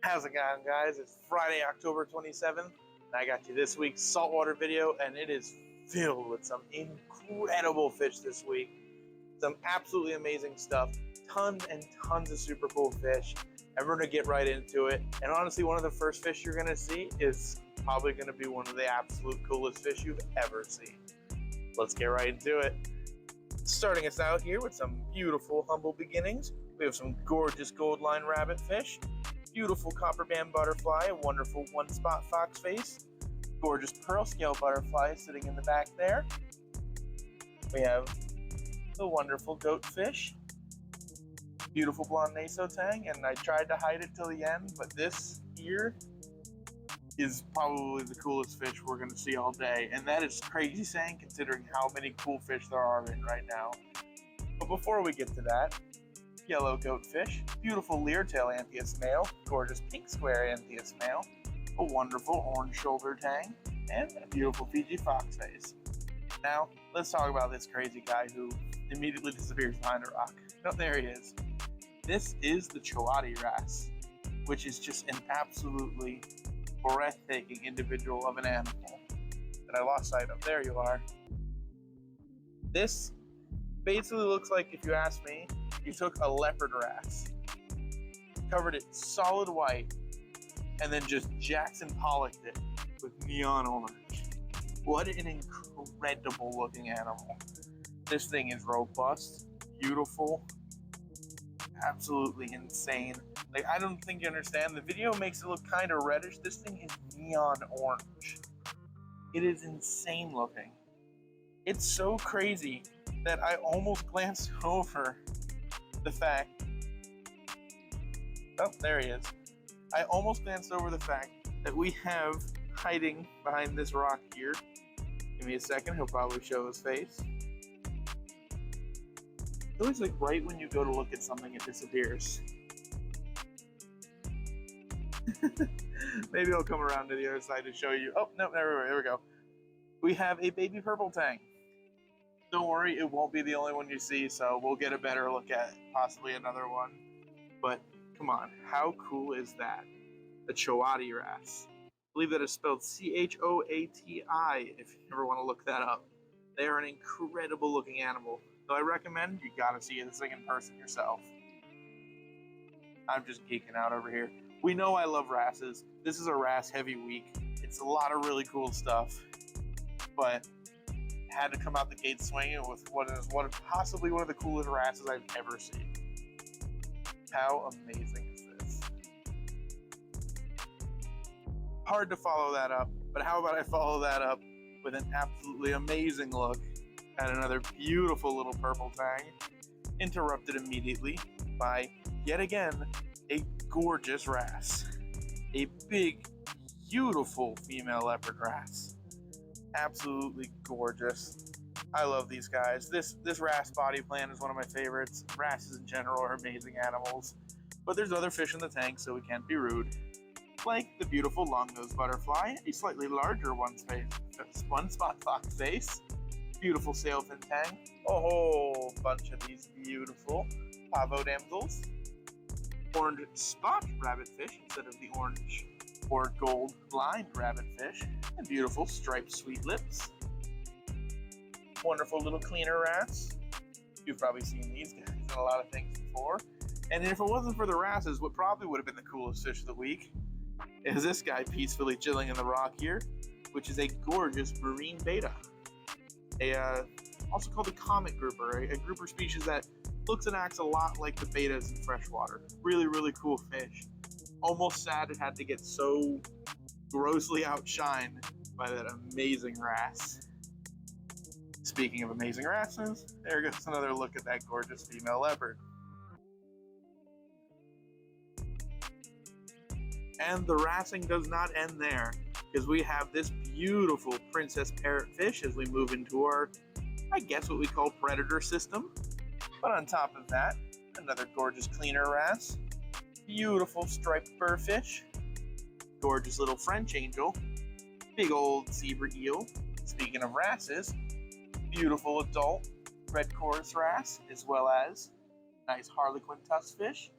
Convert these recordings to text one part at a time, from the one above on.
How's it going, guys? It's Friday, October 27th, and I got you this week's saltwater video, and it is filled with some incredible fish this week. Some absolutely amazing stuff, tons and tons of super cool fish, and we're going to get right into it. And honestly, one of the first fish you're going to see is probably going to be one of the absolute coolest fish you've ever seen. Let's get right into it. Starting us out here with some beautiful, humble beginnings, we have some gorgeous gold line rabbit fish, beautiful copper band butterfly, a wonderful one-spot fox face, gorgeous pearl scale butterfly sitting in the back there. We have the wonderful goatfish, beautiful blonde nasotang, and I tried to hide it till the end, but this here is probably the coolest fish we're going to see all day, and that is crazy saying considering how many cool fish there are in right now. But before we get to that, yellow goatfish, beautiful leertail anthias male, gorgeous pink square anthias male, a wonderful orange shoulder tang, and a beautiful Fiji fox face. Now, let's talk about this crazy guy who immediately disappears behind a rock. Oh, there he is. This is the Chowati wrasse, which is just an absolutely breathtaking individual of an animal that I lost sight of. There you are. This basically looks like, if you ask me, you took a leopard wrasse, covered it solid white, and then just Jackson Pollocked it with neon orange. What an incredible looking animal. This thing is robust, beautiful, absolutely insane. Like, I don't think you understand. The video makes it look kind of reddish. This thing is neon orange. It is insane looking. It's so crazy that I almost glanced over the fact, oh, there he is. I almost glanced over the fact that we have hiding behind this rock here. Give me a second, he'll probably show his face. It's always like right when you go to look at something, it disappears. Maybe I'll come around to the other side to show you. Oh, no, there we go. We have a baby purple tang. Don't worry, it won't be the only one you see, so we'll get a better look at possibly another one. But come on, how cool is that? The Chowati wrasse. I believe that is spelled C-H-O-A-T-I if you ever want to look that up. They are an incredible looking animal. So I recommend you gotta see this thing in person yourself. I'm just geeking out over here. We know I love wrasses. This is a wrasse heavy week. It's a lot of really cool stuff, but had to come out the gate swinging with what is possibly one of the coolest wrasses I've ever seen. How amazing is this? Hard to follow that up, but how about I follow that up with an absolutely amazing look at another beautiful little purple tang, interrupted immediately by, yet again, a gorgeous wrasse. A big, beautiful female leopard wrasse. Absolutely gorgeous. I love these guys. This wrasse body plan is one of my favorites. Wrasses in general are amazing animals, but there's other fish in the tank, so we can't be rude. Like the beautiful long-nosed butterfly, a slightly larger one-spot fox face, beautiful sailfin tang, a whole bunch of these beautiful pavo damsels, orange spot rabbitfish instead of the orange or gold lined rabbitfish, and beautiful striped sweet lips. Wonderful little cleaner wrasse. You've probably seen these guys in a lot of things before. And if it wasn't for the wrasses, what probably would have been the coolest fish of the week is this guy peacefully chilling in the rock here, which is a gorgeous marine beta. Also called a comet grouper, a grouper species that looks and acts a lot like the betas in freshwater. Really, really cool fish. Almost sad it had to get so grossly outshined by that amazing wrasse. Speaking of amazing wrasses, there goes another look at that gorgeous female leopard. And the wrassing does not end there, because we have this beautiful princess parrotfish as we move into our, I guess what we call predator system. But on top of that, another gorgeous cleaner wrasse, beautiful striped furfish, gorgeous little French angel, big old zebra eel. Speaking of wrasses, beautiful adult red chorus wrasse, as well as nice harlequin tuskfish.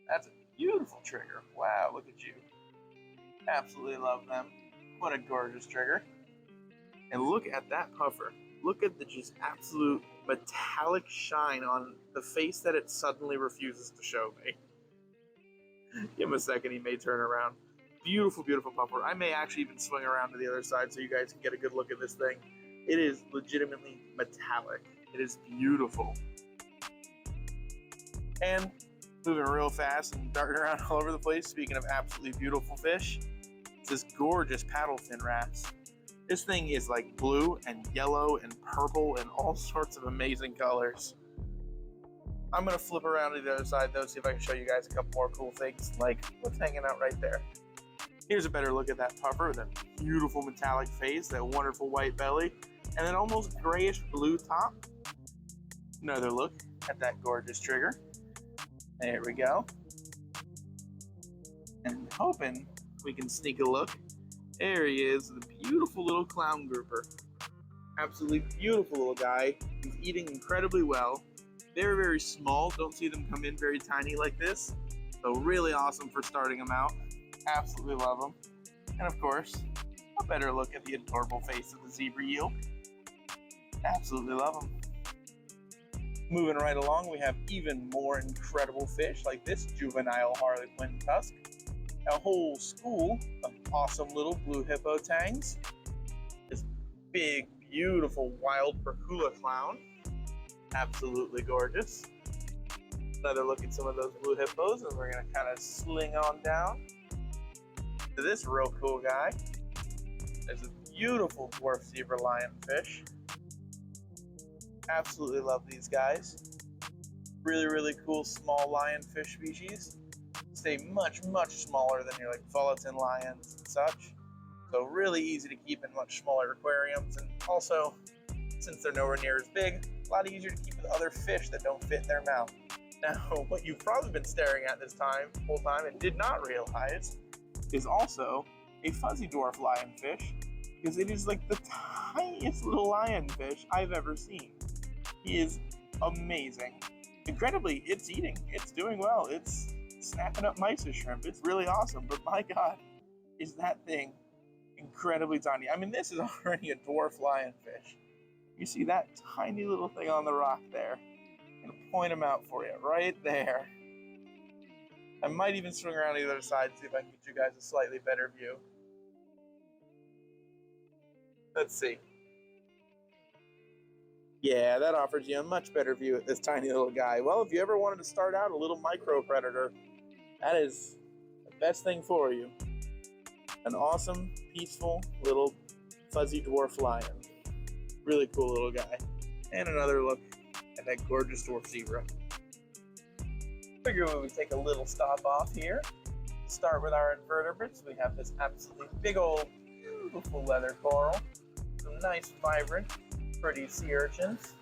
That's Beautiful trigger. Wow, look at you. Absolutely love them. What a gorgeous trigger. And look at that puffer. Look at the just absolute metallic shine on the face that it suddenly refuses to show me. Give him a second, he may turn around. Beautiful, beautiful puffer. I may actually even swing around to the other side so you guys can get a good look at this thing. It is legitimately metallic. It is beautiful. And moving real fast and darting around all over the place, speaking of absolutely beautiful fish, it's this gorgeous paddlefin wrasse. This thing is like blue and yellow and purple and all sorts of amazing colors. I'm gonna flip around to the other side though, see if I can show you guys a couple more cool things, like what's hanging out right there. Here's a better look at that puffer, that beautiful metallic face, that wonderful white belly, and then almost grayish blue top. Another look at that gorgeous trigger. There we go. And hoping we can sneak a look. There he is, the beautiful little clown grouper. Absolutely beautiful little guy. He's eating incredibly well. Very, very small. Don't see them come in very tiny like this. So really awesome for starting them out. Absolutely love them. And of course, a better look at the adorable face of the zebra eel. Absolutely love them. Moving right along, we have even more incredible fish like this juvenile harlequin tusk. A whole school of awesome little blue hippo tangs. This big, beautiful wild percula clown. Absolutely gorgeous. Another look at some of those blue hippos, and we're gonna kind of sling on down to this real cool guy. There's a beautiful dwarf zebra lionfish. Absolutely love these guys. Really, really cool small lionfish species. Stay much, much smaller than your like Fullerton lions and such. So really easy to keep in much smaller aquariums, and also, since they're nowhere near as big, a lot easier to keep with other fish that don't fit in their mouth. Now, what you've probably been staring at this whole time and did not realize is also a fuzzy dwarf lionfish, because it is like the tiniest little lionfish I've ever seen. He is amazing. Incredibly, it's eating. It's doing well. It's snapping up mice and shrimp. It's really awesome, but my God, is that thing incredibly tiny. I mean, this is already a dwarf lionfish. You see that tiny little thing on the rock there? I'm gonna point him out for you, right there. I might even swing around to the other side and see if I can get you guys a slightly better view. Let's see. Yeah, that offers you a much better view at this tiny little guy. Well, if you ever wanted to start out a little micro predator, that is the best thing for you. An awesome, peaceful little fuzzy dwarf lion. Really cool little guy. And another look at that gorgeous dwarf zebra. Figure we would take a little stop off here. Start with our invertebrates. We have this absolutely big old, beautiful leather coral. Some nice, vibrant, pretty sea urchins.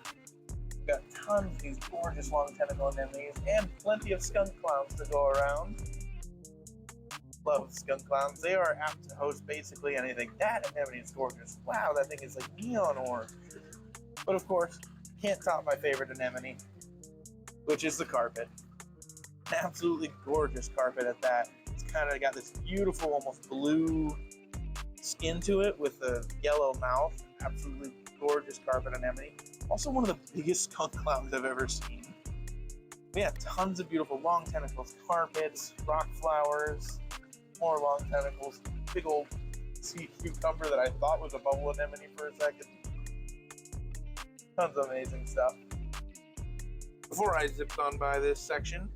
We've got tons of these gorgeous long tentacle anemones and plenty of skunk clowns to go around. Love skunk clowns. They are apt to host basically anything. That anemone is gorgeous. Wow, that thing is like neon orange. But of course, can't top my favorite anemone, which is the carpet. An absolutely gorgeous carpet at that. It's kind of got this beautiful, almost blue skin to it with a yellow mouth. Absolutely gorgeous carpet anemone. Also one of the biggest skunk clowns I've ever seen. We have tons of beautiful long tentacles, carpets, rock flowers, more long tentacles, big old sea cucumber that I thought was a bubble anemone for a second. Tons of amazing stuff. Before I zipped on by this section,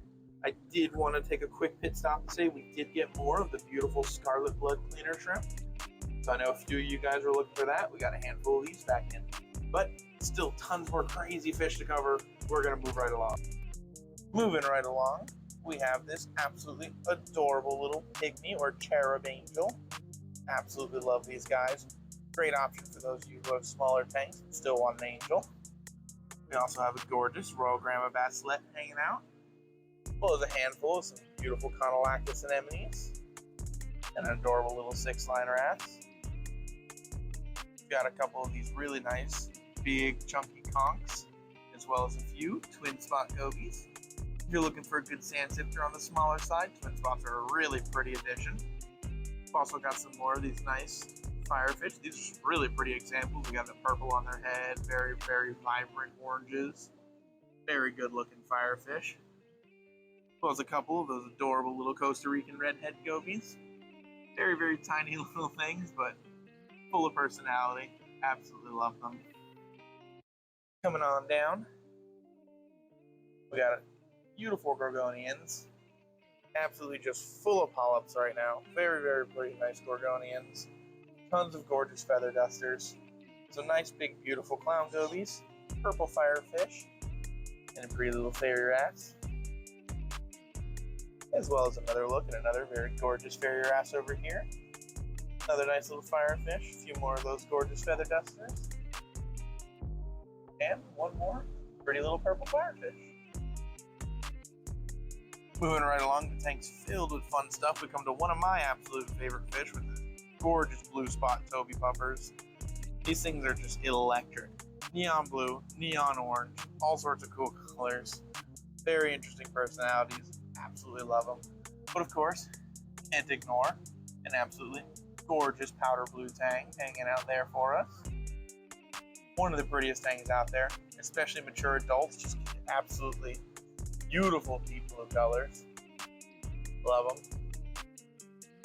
I did want to take a quick pit stop and say we did get more of the beautiful scarlet blood cleaner shrimp. So I know a few of you guys are looking for that. We got a handful of these back in. But still tons more crazy fish to cover. We're going to move right along. Moving right along, we have this absolutely adorable little pygmy or cherub angel. Absolutely love these guys. Great option for those of you who have smaller tanks and still want an angel. We also have a gorgeous Royal Grandma Basset hanging out, as well as a handful of some beautiful Conolactus anemones and an adorable little 6-line wrasse. We've got a couple of these really nice, big, chunky conchs, as well as a few twin spot gobies. If you're looking for a good sand sifter on the smaller side, twin spots are a really pretty addition. We've also got some more of these nice firefish. These are some really pretty examples. We got the purple on their head, very, very vibrant oranges. Very good looking firefish. As well as a couple of those adorable little Costa Rican redhead gobies. Very, very tiny little things, but full of personality. Absolutely love them. Coming on down, we got beautiful gorgonians. Absolutely just full of polyps right now. Very, very pretty nice gorgonians. Tons of gorgeous feather dusters. Some nice big beautiful clown gobies. Purple firefish. And a pretty little fairy wrasse. As well as another look at another very gorgeous fairy wrasse over here. Another nice little firefish. A few more of those gorgeous feather dusters. And one more pretty little purple firefish. Moving right along, the tank's filled with fun stuff. We come to one of my absolute favorite fish with the gorgeous blue spot Toby puffers. These things are just electric. Neon blue, neon orange, all sorts of cool colors. Very interesting personalities. Absolutely love them. But of course, can't ignore an absolutely gorgeous powder blue tang hanging out there for us. One of the prettiest tangs out there, especially mature adults, just absolutely beautiful deep blue colors. Love them.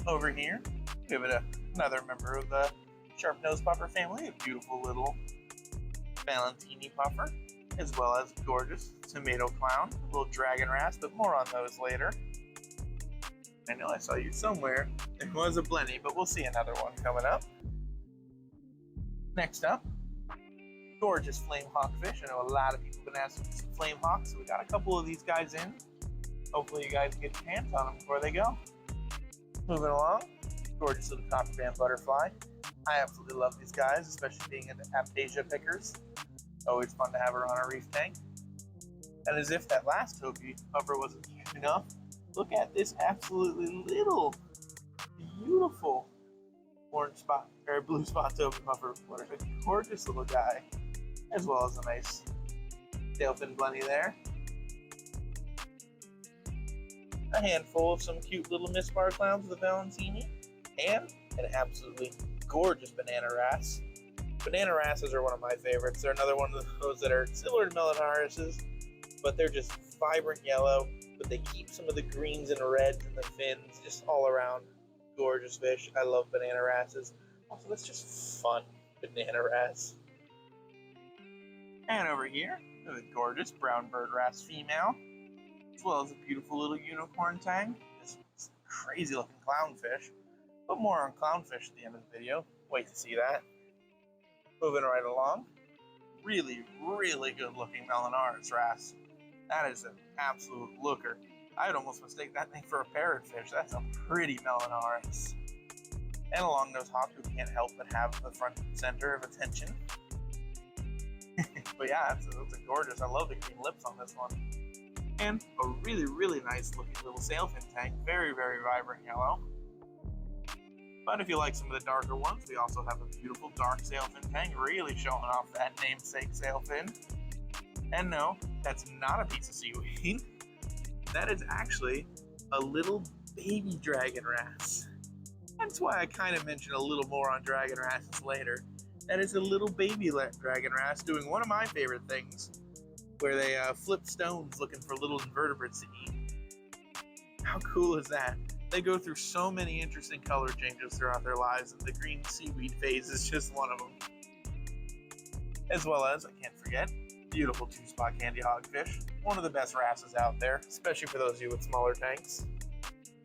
Over here, give it another member of the sharp-nosed puffer family, a beautiful little Valentini puffer, as well as gorgeous tomato clown, a little dragon wrasse, but more on those later. I know I saw you somewhere. It was a blenny, but we'll see another one coming up. Next up, gorgeous flame hawk fish. I know a lot of people have been asking for some flame hawks, so we got a couple of these guys in. Hopefully you guys get your hands on them before they go. Moving along, gorgeous little copper band butterfly. I absolutely love these guys, especially being into Aptasia pickers. Always fun to have her on a reef tank. And as if that last Toby puffer wasn't huge enough, look at this absolutely little, beautiful orange spot, or blue spot Toby puffer. What a gorgeous little guy. As well as a nice tailfin blenny there. A handful of some cute little Miss Bar clowns with a Valentini. And an absolutely gorgeous banana wrasse. Banana wrasses are one of my favorites. They're another one of those that are similar to Melanarises, but they're just vibrant yellow, but they keep some of the greens and reds in the fins, just all around gorgeous fish. I love banana wrasses. Also, that's just fun, banana wrasse. And over here, the gorgeous brown bird wrasse female, as well as a beautiful little unicorn tang. This crazy looking clownfish, but more on clownfish at the end of the video. Wait to see that. Moving right along, really, really good looking Melanarius wrasse. That is an absolute looker. I'd almost mistake that thing for a parrotfish. That's a pretty Melanarius. And along those hops, we can't help but have the front and center of attention. But yeah, that's a gorgeous. I love the green lips on this one. And a really, really nice looking little sailfin tank. Very, very vibrant yellow. But if you like some of the darker ones, we also have a beautiful dark sailfin tang, really showing off that namesake sailfin. And no, that's not a piece of seaweed. That is actually a little baby dragon wrasse. That's why I kind of mentioned a little more on dragon wrasses later. That is a little baby dragon wrasse doing one of my favorite things, where they flip stones looking for little invertebrates to eat. How cool is that? They go through so many interesting color changes throughout their lives, and the green seaweed phase is just one of them. As well as, I can't forget, beautiful two-spot candy hogfish. One of the best wrasses out there, especially for those of you with smaller tanks.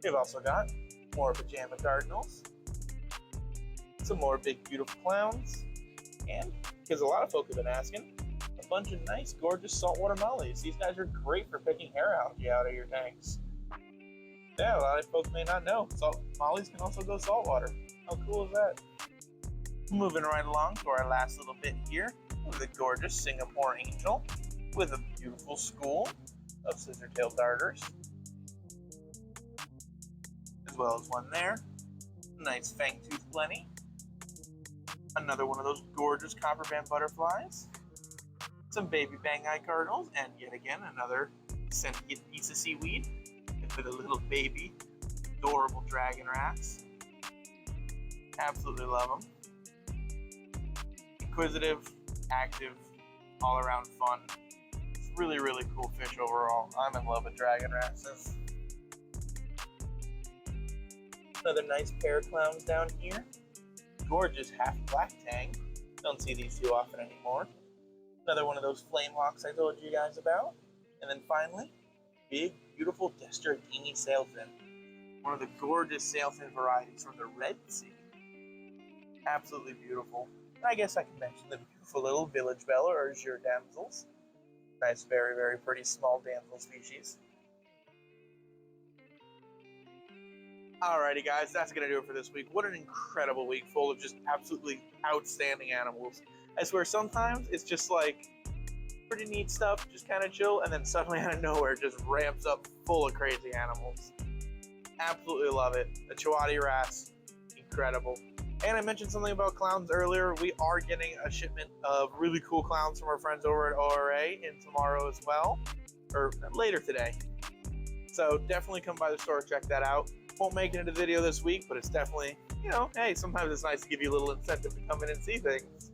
We've also got more pajama cardinals, some more big beautiful clowns, and, because a lot of folk have been asking, a bunch of nice, gorgeous saltwater mollies. These guys are great for picking hair algae out of your tanks. Yeah, a lot of folks may not know. Mollies can also go saltwater. How cool is that? Moving right along to our last little bit here with a gorgeous Singapore angel with a beautiful school of scissor-tailed darters. As well as one there. Nice fang-tooth blenny. Another one of those gorgeous copper band butterflies. Some baby bang-eye cardinals, and yet again another sentient piece of seaweed with a little baby, adorable dragon wrasse. Absolutely love them. Inquisitive, active, all around fun. It's really, really cool fish overall. I'm in love with dragon wrasses. Another nice pair of clowns down here. Gorgeous half black tang. Don't see these too often anymore. Another one of those flame hawks I told you guys about. And then finally, big, beautiful Destrodini sailfin. One of the gorgeous sailfin varieties from the Red Sea. Absolutely beautiful. I guess I can mention the beautiful little village bella or azure damsels. Nice, very, very pretty small damsel species. Alrighty guys, that's going to do it for this week. What an incredible week full of just absolutely outstanding animals. I swear sometimes it's just like pretty neat stuff, just kind of chill, and then suddenly out of nowhere it just ramps up full of crazy animals. Absolutely love it. The Chouati wrasse, incredible. And I mentioned something about clowns earlier. We are getting a shipment of really cool clowns from our friends over at ORA in tomorrow as well, or later today. So definitely come by the store, check that out. Won't make it into the video this week, but it's definitely, you know, hey, sometimes it's nice to give you a little incentive to come in and see things.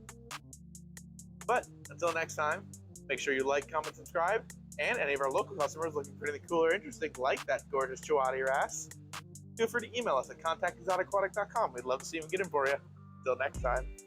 But until next time, make sure you like, comment, subscribe, and any of our local customers looking for anything cool or interesting like that gorgeous Chouati wrasse, feel free to email us at contact@exoticaquatic.com. We'd love to see them get in for you. Until next time.